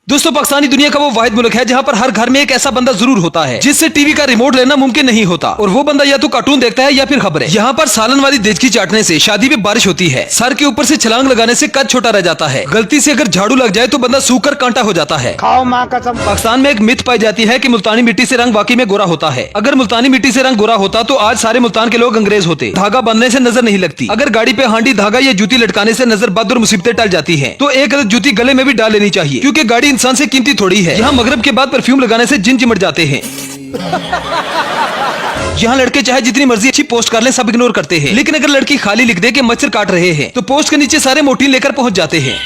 दोस्तों, पाकिस्तानी दुनिया का वो वाहिद मुल्क है जहाँ पर हर घर में एक ऐसा बंदा जरूर होता है जिससे टीवी का रिमोट लेना मुमकिन नहीं होता, और वो बंदा या तो कार्टून देखता है या फिर खबरें। यहाँ पर सालन वाली देजकी चाटने से शादी में बारिश होती है, सर के ऊपर से छलांग लगाने से कद छोटा रह जाता है, गलती से अगर झाड़ू लग जाए तो बंदा सूखकर कांटा हो जाता है। खाओ माँ कसम। पाकिस्तान में एक मिथ पाई जाती है कि मुल्तानी मिट्टी से रंग वाकई में गोरा होता है। अगर मुल्तानी मिट्टी से रंग गोरा होता तो आज सारे मुल्तान के लोग अंग्रेज होते। धागा बांधने से नजर नहीं लगती, अगर गाड़ी पे हांडी धागा या जूती लटकाने से नजर बद और मुसीबतें टल जाती है तो एक अदद जूती गले में भी डाल लेनी चाहिए, क्योंकि गाड़ी इंसान से कीमती थोड़ी है। यहाँ मगरब के बाद परफ्यूम लगाने से जिन चिमट जाते हैं। यहाँ लड़के चाहे जितनी मर्जी अच्छी पोस्ट कर लें सब इग्नोर करते हैं, लेकिन अगर लड़की खाली लिख दे कि मच्छर काट रहे हैं तो पोस्ट के नीचे सारे मोटीन लेकर पहुंच जाते हैं।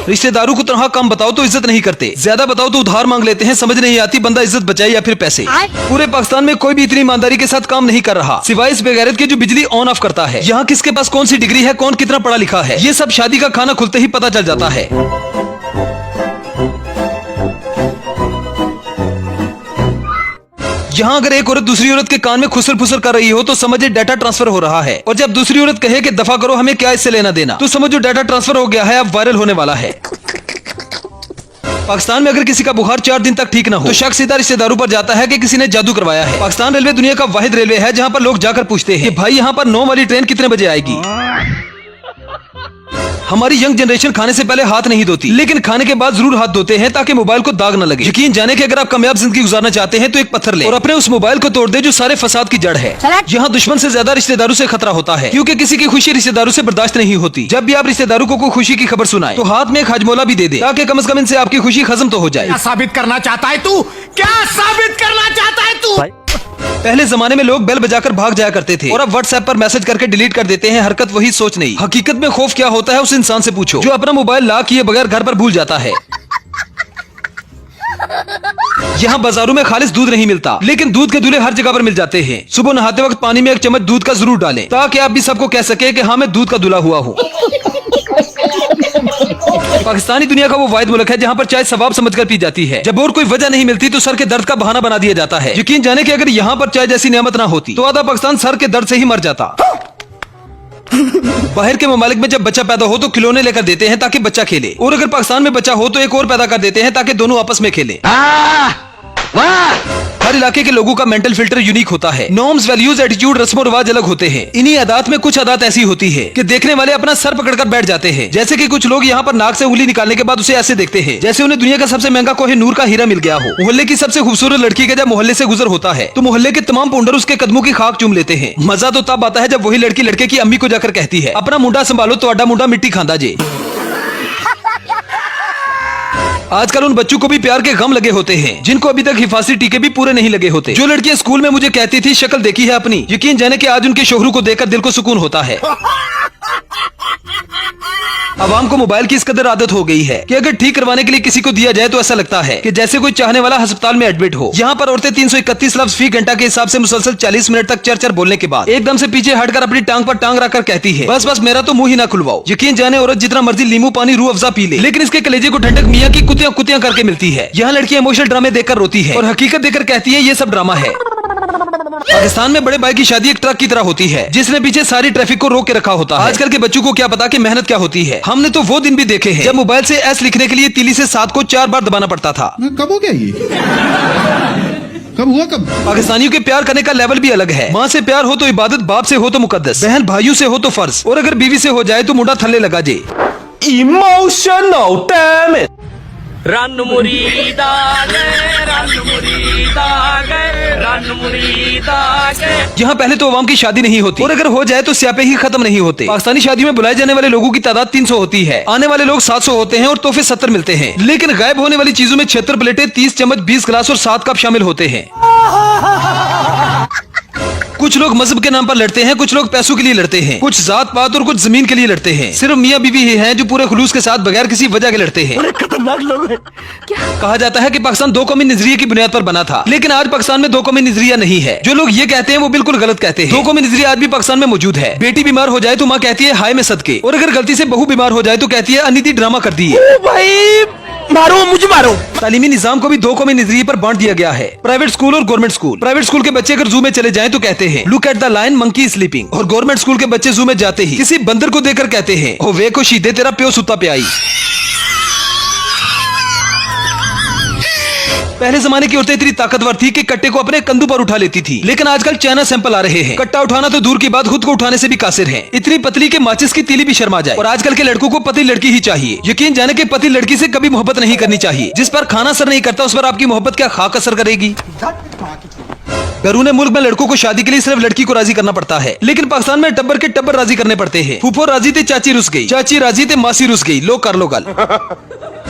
रिश्तेदारों को तनहा कम बताओ तो इज्जत नहीं करते, ज्यादा बताओ तो उधार मांग लेते हैं। समझ नहीं आती बंदा इज्जत बचाए या फिर पैसे। पूरे पाकिस्तान में कोई भी इतनी ईमानदारी के साथ काम नहीं कर रहा सिवाय इस बेगैरत के जो बिजली ऑन ऑफ करता है। यहाँ किसके पास कौन सी डिग्री है, कौन कितना पढ़ा लिखा है, ये सब शादी का खाना खुलते ही पता चल जाता है। यहाँ अगर एक औरत दूसरी औरत के कान में खुसर फुसर कर रही हो तो समझे डाटा ट्रांसफर हो रहा है, और जब दूसरी औरत कहे कि दफा करो हमें क्या इससे लेना देना तो समझो डाटा ट्रांसफर हो गया है, अब वायरल होने वाला है। पाकिस्तान में अगर किसी का बुखार 4 दिन तक ठीक ना हो तो शक सीधा रिश्तेदारों पर जाता है कि किसी ने जादू करवाया है। पाकिस्तान रेलवे दुनिया का वाहिद रेलवे है जहाँ पर लोग जाकर पूछते हैं कि भाई यहाँ पर 9 वाली ट्रेन कितने बजे आएगी। हमारी यंग जनरेशन खाने से पहले हाथ नहीं धोती, लेकिन खाने के बाद जरूर हाथ धोते हैं ताकि मोबाइल को दाग न लगे। यकीन जाने कि अगर आप कामयाब जिंदगी गुजारना चाहते हैं तो एक पत्थर ले और अपने उस मोबाइल को तोड़ दे जो सारे फसाद की जड़ है। यहाँ दुश्मन से ज्यादा रिश्तेदारों से खतरा होता है, क्योंकि किसी की खुशी रिश्तेदारों से बर्दाश्त नहीं होती। जब भी आप रिश्तेदारों को कोई खुशी की खबर सुनाए तो हाथ में एक हजमोला भी दे दे ताकि कम से कम इनसे आपकी खुशी खत्म तो हो जाए। क्या साबित करना चाहता है तू? क्या साबित करना चाहता है तू? पहले जमाने में लोग बेल बजाकर भाग जाया करते थे और अब व्हाट्सएप पर मैसेज करके डिलीट कर देते हैं। हरकत वही सोच नहीं। हकीकत में खौफ क्या होता है उस इंसान से पूछो जो अपना मोबाइल लॉक किए बगैर घर पर भूल जाता है। यहाँ बाजारों में खालिस दूध नहीं मिलता, लेकिन दूध के दूल्हे हर जगह पर मिल जाते हैं। सुबह नहाते वक्त पानी में एक चम्मच दूध का जरूर डालें ताकि आप भी सबको कह सके कि हाँ मैं दूध का दूल्हा हुआ हूँ। पाकिस्तानी दुनिया का वो वाहिद मुल्क है जहाँ पर चाय सवाब समझकर पी जाती है। जब और कोई वजह नहीं मिलती तो सर के दर्द का बहाना बना दिया जाता है। यकीन जाने कि अगर यहाँ पर चाय जैसी नेमत ना होती तो आधा पाकिस्तान सर के दर्द से ही मर जाता। बाहर के ममालिक में जब बच्चा पैदा हो तो खिलौने लेकर देते हैं ताकि बच्चा खेले, और अगर पाकिस्तान में बच्चा हो तो एक और पैदा कर देते हैं ताकि दोनों आपस में खेले। हर इलाके के लोगों का मेंटल फिल्टर यूनिक होता है। नॉर्म्स, वैल्यूज, एटीट्यूड, रस्म और रिवाज अलग होते हैं। इन्हीं आदात में कुछ आदात ऐसी होती है कि देखने वाले अपना सर पकड़कर बैठ जाते हैं। जैसे कि कुछ लोग यहाँ पर नाक से उंगली निकालने के बाद उसे ऐसे देखते हैं जैसे उन्हें दुनिया का सबसे महंगा कोहिनूर का हीरा मिल गया हो। मोहल्ले की सबसे खूबसूरत लड़की का जब मोहल्ले से गुजर होता है तो मोहल्ले के तमाम पुंडर उसके कदमों की खाक चूम लेते हैं। मजा तो तब आता है जब वही लड़की लड़के की अम्मी को जाकर कहती है अपना मुंडा संभालो तो अड्डा मुंडा मिट्टी खांदा जे। आजकल उन बच्चों को भी प्यार के गम लगे होते हैं जिनको अभी तक हिफाजती टीके भी पूरे नहीं लगे होते। जो लड़कियां स्कूल में मुझे कहती थी शक्ल देखी है अपनी, यकीन जाने कि आज उनके शोहरों को देखकर दिल को सुकून होता है। आवाम को मोबाइल की इस कदर आदत हो गई है कि अगर ठीक करवाने के लिए किसी को दिया जाए तो ऐसा लगता है कि जैसे कोई चाहने वाला अस्पताल में एडमिट हो। यहाँ पर औरतें 331 लफ्ज फी घंटा के हिसाब से मुसलसल 40 मिनट तक चर बोलने के बाद एकदम से पीछे हटकर अपनी टांग पर टांग रखकर कहती है बस बस मेरा तो मुंह ही ना खुलवाओ। यकीन जाने औरत जितना मर्जी नींबू पानी रूह अफ़ज़ा पी ले, लेकिन इसके कलेजे को ठंडक मियाँ की कुतियां कुतियां करके मिलती है। यहाँ लड़कियां इमोशनल ड्रामे देखकर रोती है और हकीकत देकर कहती है ये सब ड्रामा है। पाकिस्तान में बड़े भाई की शादी एक ट्रक की तरह होती है जिसने पीछे सारी ट्रैफिक को रोक के रखा होता है। आजकल के बच्चों को क्या पता कि मेहनत क्या होती है। हमने तो वो दिन भी देखे हैं जब मोबाइल से एस लिखने के लिए तीली से 7 को 4 बार दबाना पड़ता था। कब हो गया ये? कब हुआ कब? पाकिस्तानियों के प्यार करने का लेवल भी अलग है। माँ से प्यार हो तो इबादत, बाप से हो तो मुकद्दस, बहन भाइयों से हो तो फर्ज, और अगर बीवी से हो जाए तो मुंडा थल्ले लगा जे। Emotional damage. रन मुरीदा गए, रन मुरीदा गए, रन मुरीदा गए। यहाँ पहले तो अवाम की शादी नहीं होती, और अगर हो जाए तो स्यापे ही खत्म नहीं होते। पाकिस्तानी शादी में बुलाए जाने वाले लोगों की तादाद 300 होती है, आने वाले लोग 700 होते हैं और तोहफे 70 मिलते हैं। लेकिन गायब होने वाली चीजों में 76 प्लेटें, 30 चम्मच, 20 गिलास और 7 कप शामिल होते हैं। कुछ लोग मजहब के नाम पर लड़ते हैं, कुछ लोग पैसों के लिए लड़ते हैं, कुछ जात पात और कुछ जमीन के लिए लड़ते हैं। सिर्फ मियाँ बीवी ही हैं जो पूरे खुलूस के साथ बगैर किसी वजह के लड़ते हैं। खतरनाक लोग हैं। कहा जाता है कि पाकिस्तान 2 कौमी नजरिए की बुनियाद पर बना था, लेकिन आज पाकिस्तान में 2 कौमी नजरिया नहीं है। जो लोग ये कहते हैं वो बिल्कुल गलत कहते हैं। 2 कौमी नजरिया आज भी पाकिस्तान में मौजूद है। बेटी बीमार हो जाए तो माँ कहती है हाय में सदके, और अगर गलती से बहू बीमार हो जाए तो कहती है अनिति ड्रामा कर दी है। भाई मारो मुझे मारो। तालीमी निजाम को भी दो कौमी नजरिए पर बांट दिया गया है, प्राइवेट स्कूल और गवर्नमेंट स्कूल। प्राइवेट स्कूल के बच्चे अगर जू में चले जाएं तो कहते हैं look at the lion monkey sleeping, और गवर्नमेंट स्कूल के बच्चे जू में जाते ही किसी बंदर को देखकर कहते हैं ओ वे को शीदे तेरा प्यो सुता प्याई। पहले जमाने की औरतें इतनी ताकतवर थी कि कट्टे को अपने कंधों पर उठा लेती थी, लेकिन आजकल चाइना सैंपल आ रहे हैं। कट्टा उठाना तो दूर की बात, खुद को उठाने से भी कासिर हैं। इतनी पतली के माचिस की तीली भी शर्मा जाए। और आजकल के लड़कों को पतली लड़की ही चाहिए। यकीन जाने कि पतली लड़की से कभी मोहब्बत नहीं करनी चाहिए। जिस पर खाना असर नहीं करता उस पर आपकी मोहब्बत क्या खाक असर करेगी। बैरून मुल्क में लड़कों को शादी के लिए सिर्फ लड़की को राजी करना पड़ता है, लेकिन पाकिस्तान में टब्बर के टब्बर राजी करने पड़ते हैं। फूफो राजी थे, चाची रुस गई, चाची राजी थे, मासी रुस गई। लो कर लो गल।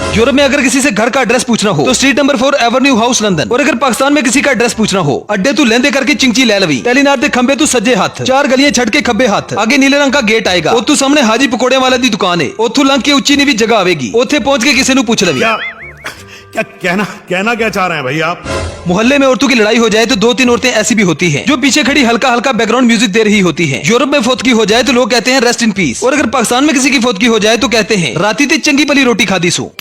यूरोप में अगर किसी से घर का एड्रेस पूछना हो तो street number 4 Avenue house London, और अगर पाकिस्तान में किसी का एड्रेस पूछना हो अड्डे तू लेंदे करके चिंची ले लवी, टेलीनार दे खंबे तू सज्जे हाथ, 4 गलियां छट के खब्बे हाथ, आगे नीले रंग का गेट आएगा, ओथू सामने हाजी पकोड़े वाले दी दुकान है, ओथू लंघ के उच्ची नीवी जगह आवेगी, ओथे पहुंच के किसी नु पूछ लवी। क्या कहना क्या चाह रहे हैं भाई आप? मोहल्ले में औरतों की लड़ाई हो जाए तो 2-3 औरतें ऐसी भी होती हैं जो पीछे खड़ी हल्का हल्का बैकग्राउंड म्यूजिक दे रही होती हैं। यूरोप में फौत की हो जाए तो लोग कहते हैं रेस्ट इन पीस, और अगर पाकिस्तान में किसी की फौत की हो जाए तो कहते हैं राती ते चंगी पली रोटी खादी सो।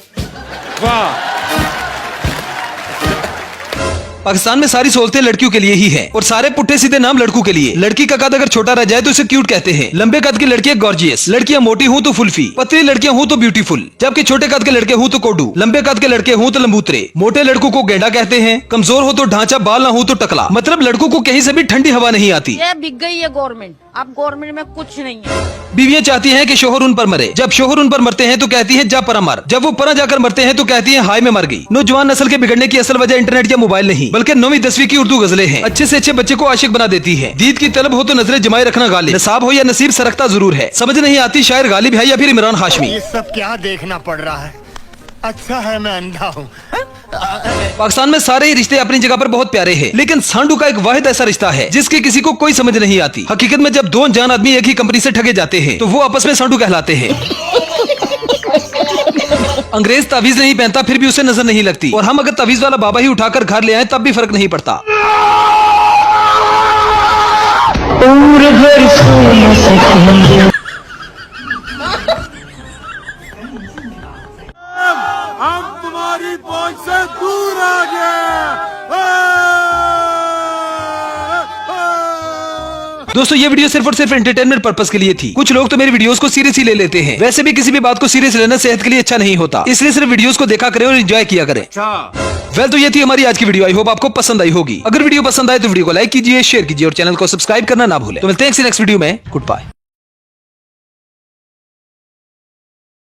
पाकिस्तान में सारी सहूलतें लड़कियों के लिए ही हैं, और सारे पुट्ठे सीधे नाम लड़कों के लिए। लड़की का कद अगर छोटा रह जाए तो उसे क्यूट कहते हैं। लंबे कद की लड़कियां गॉर्जियस, लड़कियां मोटी हूं तो फुल्फी, पतली लड़कियां हूं तो ब्यूटीफुल, जबकि छोटे कद के लड़के हूं तो कोडू, लंबे कद के लड़के हूं तो लंबूतरे, मोटे लड़कों को गेंडा कहते हैं, कमजोर हो तो ढांचा, बाल ना हो तो टकला। मतलब लड़कों को कहीं से भी ठंडी हवा नहीं आती। ये बिक गई है गवर्नमेंट, अब गवर्नमेंट में कुछ नहीं है। बीवियां चाहती हैं कि शोहर उन पर मरे, जब शोहर उन पर मरते हैं तो कहती हैं जा परा मर, जब वो परा जाकर मरते हैं तो कहती हैं हाय में मर गई। नौजवान नस्ल के बिगड़ने की असल वजह इंटरनेट या मोबाइल नहीं बल्कि 9वीं 10वीं की उर्दू गजलें हैं। अच्छे से अच्छे बच्चे को आशिक बना देती हैं। दीद की तलब हो तो नजरें जमाए रखना गालिब, नसाब हो या नसीब सरकता जरूर है। समझ नहीं आती शायर गालिब है या फिर इमरान हाशमी। ये सब क्या देखना पड़ रहा है? अच्छा है मैं अंधा हूँ। पाकिस्तान में सारे ही रिश्ते अपनी जगह पर बहुत प्यारे हैं, लेकिन सांडू का एक वाहिद ऐसा रिश्ता है जिसकी किसी को कोई समझ नहीं आती। हकीकत में जब 2 अनजान आदमी एक ही कंपनी से ठगे जाते हैं तो वो आपस में सांडू कहलाते हैं। अंग्रेज तावीज नहीं पहनता फिर भी उसे नजर नहीं लगती, और हम अगर तावीज वाला बाबा ही उठाकर घर ले आए तब भी फर्क नहीं पड़ता। हम तुम्हारी पहुंच से दूर आ गए। दोस्तों ये वीडियो सिर्फ और सिर्फ एंटरटेनमेंट पर्पस के लिए थी। कुछ लोग तो मेरी वीडियोस को सीरियसली ले लेते हैं। वैसे भी किसी भी बात को सीरियस लेना सेहत के लिए अच्छा नहीं होता, इसलिए सिर्फ वीडियोस को देखा करें और एंजॉय किया करें। वेल तो ये थी हमारी आज की वीडियो। आई होप आपको पसंद आई होगी। अगर वीडियो पसंद आए तो वीडियो को लाइक कीजिए, शेयर कीजिए और चैनल को सब्सक्राइब करना ना भूलें। तो मिलते हैं नेक्स्ट वीडियो में। Good bye.